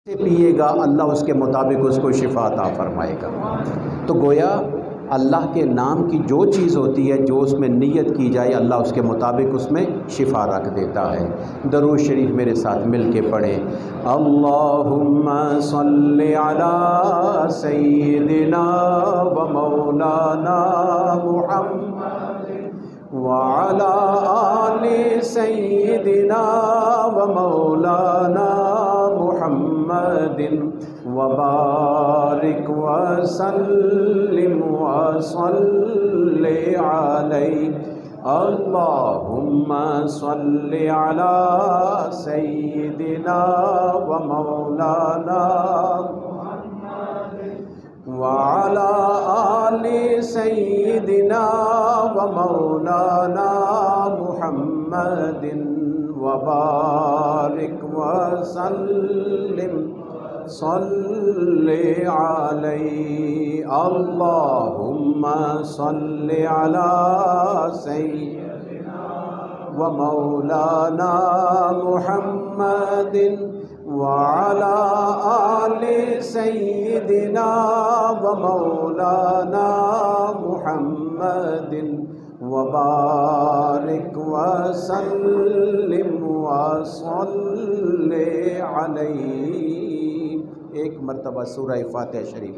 سے پیے گا اللہ اس کے مطابق اس کو شفا عطا فرمائے گا۔ تو گویا اللہ کے نام کی جو چیز ہوتی ہے، جو اس میں نیت کی جائے، اللہ اس کے مطابق اس میں شفا رکھ دیتا ہے۔ درود شریف میرے ساتھ مل کے پڑھیں۔ اللہم صلی علی سیدنا و مولانا محمد وعلی آل سیدنا و مولانا محمد وبارک وسلم وصلی علیہ۔ اللہم صلی علی سیدنا و مولانا وعلی آل سیدنا و مولانا محمد وبارک وسلم صلی علیہ۔ اللہم صلی علی سیدنا و مولانا محمد وعلی آل سیدنا و مولانا محمد وبارک وسلم وصلی علیہ۔ ایک مرتبہ سورہ فاتحہ شریف۔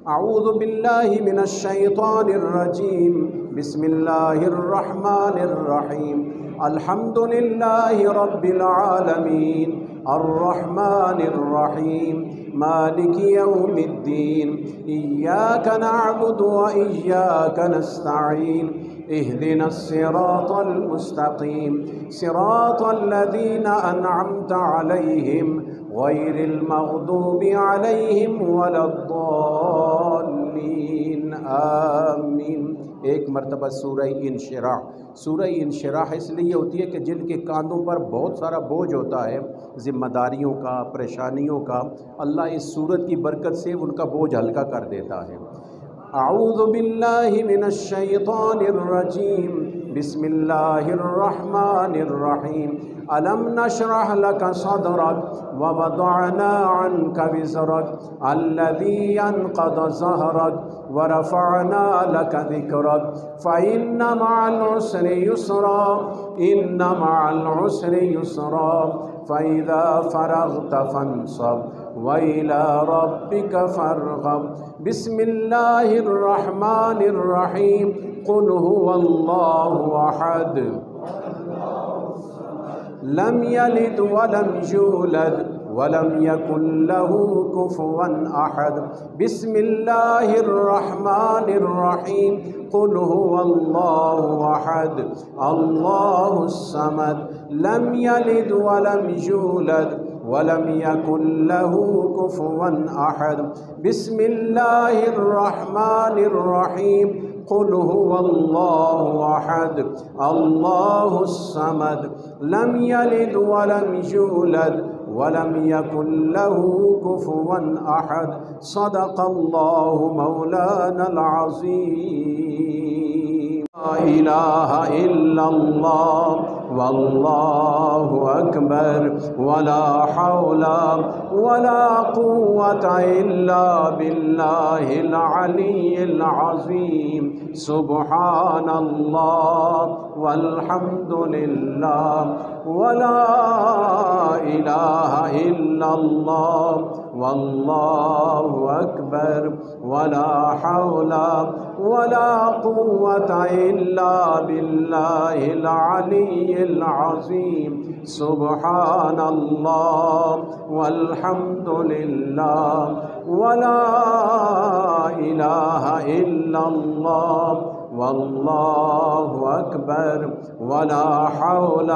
اعوذ باللہ من الشیطان الرجیم، بسم اللہ الرحمن الرحیم۔ الحمد للہ رب العالمین، الرحمن الرحیم، مالک یوم الدین، ایاک نعبد و ایاک نستعین، اہدنا الصراط المستقیم، صراط الذین انعمت علیہم غیر المغضوب علیہم ولا الضالین، آمین۔ ایک مرتبہ سورہ انشراح۔ سورہ انشراح اس لیے ہوتی ہے کہ جن کے کاندھوں پر بہت سارا بوجھ ہوتا ہے، ذمہ داریوں کا، پریشانیوں کا، اللہ اس سورت کی برکت سے ان کا بوجھ ہلکا کر دیتا ہے۔ اعوذ باللہ من الشیطان الرجیم، بسم اللہ الرحمن الرحیم۔ الم نشرح لك صدرك ووضعنا عنك وزرك الذي انقض ظهرك ورفعنا لك ذكرك فإن مع العسر يسرا إن مع العسر يسرا فإذا فرغت فانصب وإلى ربك فارغب۔ بسم اللہ الرحمن الرحیم۔ قل هو اللہ احد لم يلد ولم يولد ولم يكن له كفوا احد۔ بسم اللہ الرحمن الرحیم۔ قل هو اللہ احد اللہ الصمد لم يلد ولم يولد ولم يكن له كفوا احد۔ بسم اللہ الرحمن الرحیم۔ قل هو اللہ احد اللہ الصمد لم يلد ولم يولد ولم يكن له كفوا احد۔ صدق اللہ مولانا العظیم۔ لا الہ الا اللہ واللہ اکبر ولا حول ولا قوة الا باللہ العلی العظیم۔ سبحان اللہ والحمد للہ ولا الہ الا اللہ واللہ اکبر ولا حول ولا قوة الا باللہ العلی العظیم۔ سبحان اللہ والحمد للہ ولا الہ الا اللہ واللہ اکبر ولا حول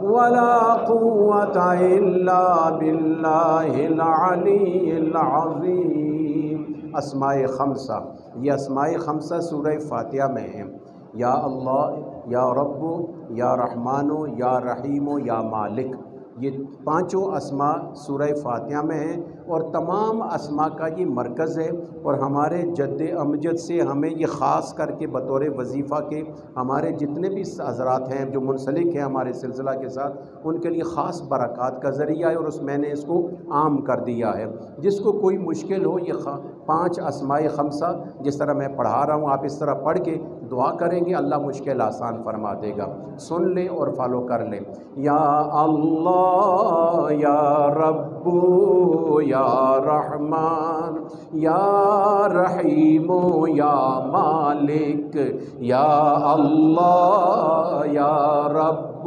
ولا قوة الا باللہ العلی العظیم۔ اسماء خمسہ، یہ اسماء خمسہ سورہ فاتحہ میں ہیں۔ یا اللہ، یا رب، یا رحمان، یا رحیم، یا مالک۔ یہ پانچوں اسماء سورہ فاتحہ میں ہیں اور تمام اسماء کا یہ مرکز ہے، اور ہمارے جد امجد سے ہمیں یہ خاص کر کے بطور وظیفہ کے ہمارے جتنے بھی حضرات ہیں جو منسلک ہیں ہمارے سلسلہ کے ساتھ، ان کے لیے خاص برکات کا ذریعہ ہے، اور میں نے اس کو عام کر دیا ہے۔ جس کو کوئی مشکل ہو یہ 5 اسماء خمسہ جس طرح میں پڑھا رہا ہوں آپ اس طرح پڑھ کے دعا کریں گے، اللہ مشکل آسان فرما دے گا۔ سن لیں اور فالو کر لیں۔ یا اللہ یا رب یا رحمان یا رحیم یا مالک، یا اللہ یا رب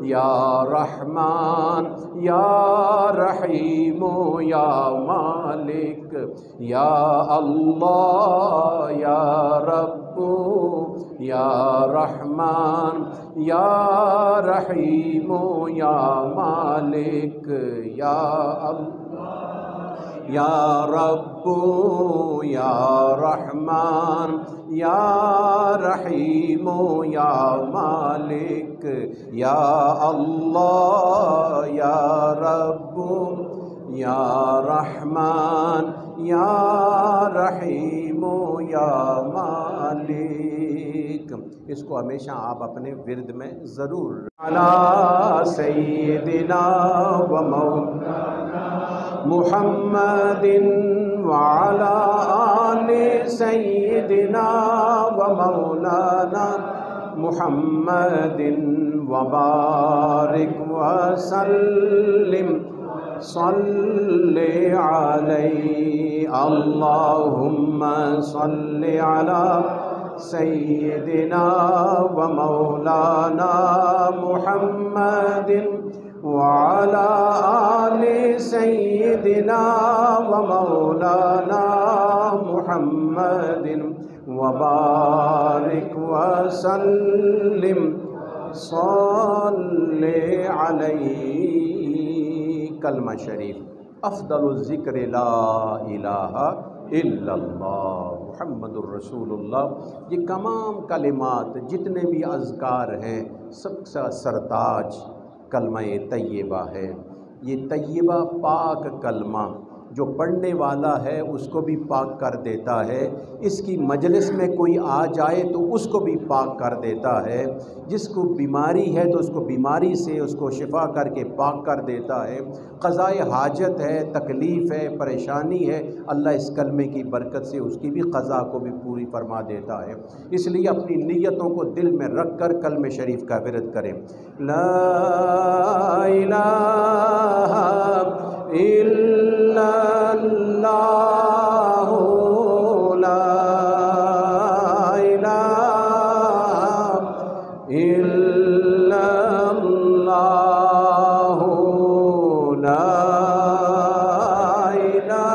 یا رحمان یا رحیم یا مالک، یا اللہ یا رب یا رحمان یا رحیم یا مالک، یا اللہ یا رب یا رحمان یا رحیم یا مالک، یا اللہ یا رب یا رحمان یا رحیم یا مالک۔ اس کو ہمیشہ آپ اپنے ورد میں ضرور علی سیدنا و مولانا محمد وعلی آل سیدنا و مولانا محمد وبارک وسلم صلی علیہ، اللہم صلی علی سیدنا و مولانا محمد وعلی آل سیدنا و مولانا محمد وبارک وسلم صلی علیہ۔ کلمہ شریف، افضل الذکر لا الہ الا اللہ محمد الرسول اللہ۔ یہ تمام کلمات جتنے بھی اذکار ہیں سب سے سرتاج کلمہ طیبہ ہے۔ یہ طیبہ پاک کلمہ جو پڑھنے والا ہے اس کو بھی پاک کر دیتا ہے، اس کی مجلس میں کوئی آ جائے تو اس کو بھی پاک کر دیتا ہے، جس کو بیماری ہے تو اس کو بیماری سے اس کو شفا کر کے پاک کر دیتا ہے، قضائے حاجت ہے، تکلیف ہے، پریشانی ہے، اللہ اس کلمے کی برکت سے اس کی بھی قضا کو بھی پوری فرما دیتا ہے۔ اس لیے اپنی نیتوں کو دل میں رکھ کر کلمہ شریف کا ورد کریں۔ لا الہ الا اللہ، لا الہ الا اللہ، لا الہ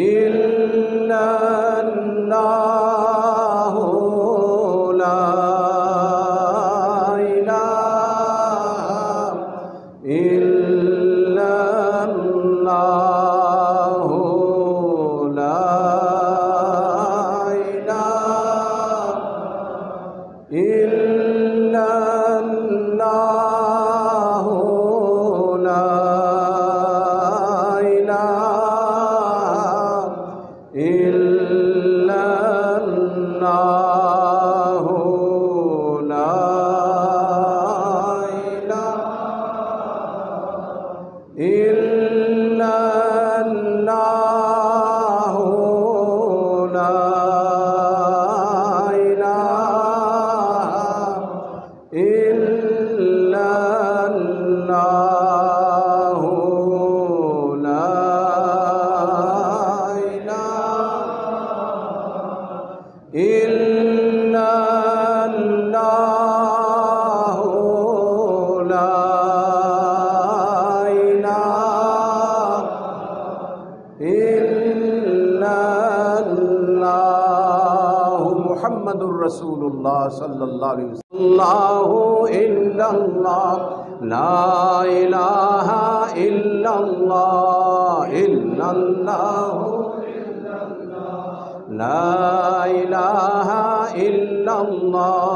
الا اللہ، لا الہ الا اللہ، لا الہ الا اللہ، لا الہ الا اللہ، لا الہ الا اللہ، لا الہ الا اللہ، لا الہ الا اللہ، لا الا اللہ محمد الرسول اللہ صلی اللہ علیہ وسلم۔ اللہ الا اللہ، لا الہ الا اللہ، الا اللہ، لا الہ الا اللہ،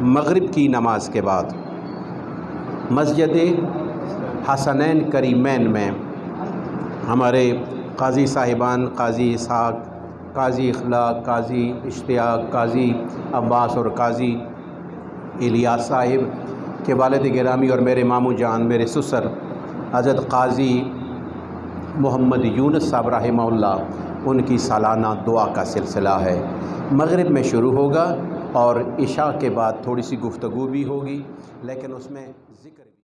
مغرب کی نماز کے بعد مسجد حسنین کریمین میں ہمارے قاضی صاحبان، قاضی اسحاق، قاضی اخلاق، قاضی اشتیاق، قاضی عباس اور قاضی الیاس صاحب کے والد گرامی اور میرے ماموں جان، میرے سسر حضرت قاضی محمد یونس صاحب رحمہ اللہ، ان کی سالانہ دعا کا سلسلہ ہے، مغرب میں شروع ہوگا اور عشاء کے بعد تھوڑی سی گفتگو بھی ہوگی، لیکن اس میں ذکر